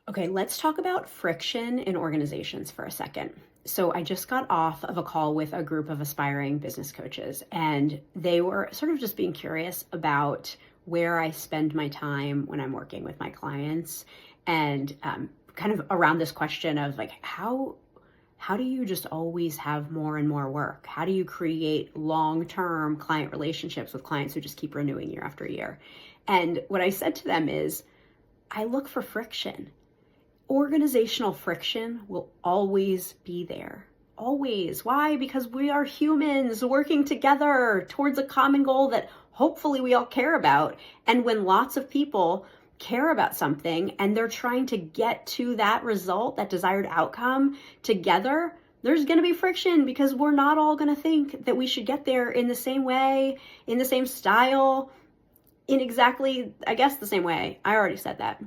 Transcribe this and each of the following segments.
Okay, let's talk about friction in organizations for a second. So, I just got off of a call with a group of aspiring business coaches, and they were sort of just being curious about where I spend my time when I'm working with my clients, and kind of around this question of like, how do you just always have more and more work? How do you create long-term client relationships with clients who just keep renewing year after year? And what I said to them is, I look for friction. Organizational friction will always be there. Always. Why? Because we are humans working together towards a common goal that hopefully we all care about. And when lots of people care about something and they're trying to get to that result, that desired outcome together, there's going to be friction because we're not all going to think that we should get there in the same way, in the same style, in exactly, I guess, the same way. I already said that.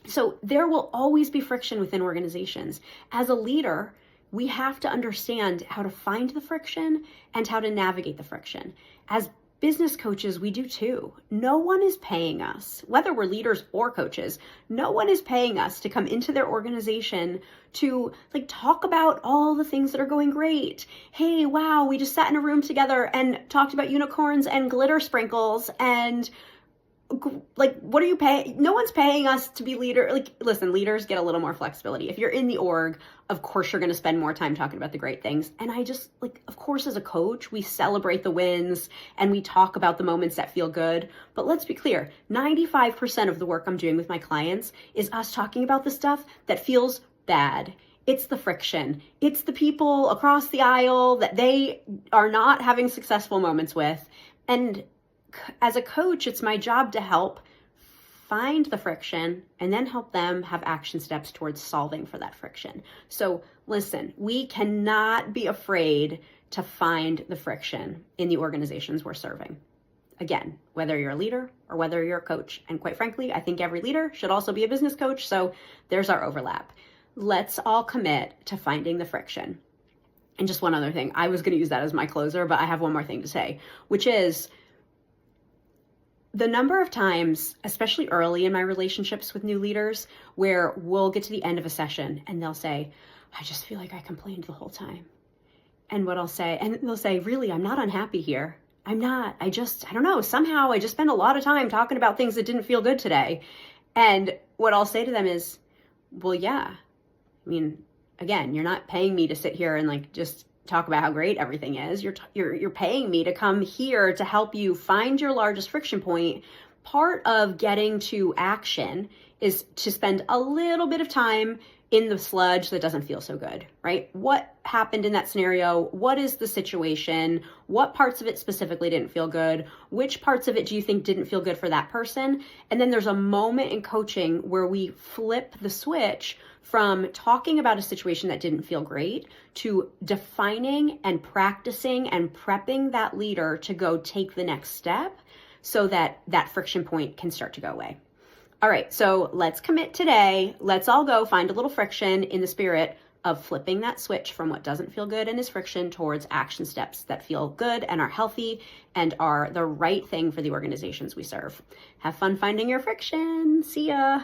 So there will always be friction within organizations. As a leader, we have to understand how to find the friction and how to navigate the friction. As business coaches, we do too. No one is paying us, whether we're leaders or coaches, no one is paying us to come into their organization to talk about all the things that are going great. Hey, wow, we just sat in a room together and talked about unicorns and glitter sprinkles and what are you paying? No one's paying us to be leader. Listen, leaders get a little more flexibility. If you're in the org, of course you're going to spend more time talking about the great things. And I just of course, as a coach, we celebrate the wins and we talk about the moments that feel good. But let's be clear, 95% of the work I'm doing with my clients is us talking about the stuff that feels bad. It's the friction. It's the people across the aisle that they are not having successful moments with. And as a coach, it's my job to help find the friction and then help them have action steps towards solving for that friction. So listen, we cannot be afraid to find the friction in the organizations we're serving. Again, whether you're a leader or whether you're a coach. And quite frankly, I think every leader should also be a business coach. So there's our overlap. Let's all commit to finding the friction. And just one other thing, I was going to use that as my closer, but I have one more thing to say, which is, the number of times, especially early in my relationships with new leaders, where we'll get to the end of a session and they'll say, I just feel like I complained the whole time. And what I'll say, and they'll say, really, I'm not unhappy here. I'm not. I don't know. Somehow I just spent a lot of time talking about things that didn't feel good today. And what I'll say to them is, well, yeah. I mean, again, you're not paying me to sit here and just talk about how great everything is. You're paying me to come here to help you find your largest friction point. Part of getting to action is to spend a little bit of time in the sludge that doesn't feel so good, right? What happened in that scenario? What is the situation? What parts of it specifically didn't feel good? Which parts of it do you think didn't feel good for that person? And then there's a moment in coaching where we flip the switch from talking about a situation that didn't feel great to defining and practicing and prepping that leader to go take the next step so that that friction point can start to go away. All right, so let's commit today. Let's all go find a little friction in the spirit of flipping that switch from what doesn't feel good and is friction towards action steps that feel good and are healthy and are the right thing for the organizations we serve. Have fun finding your friction. See ya.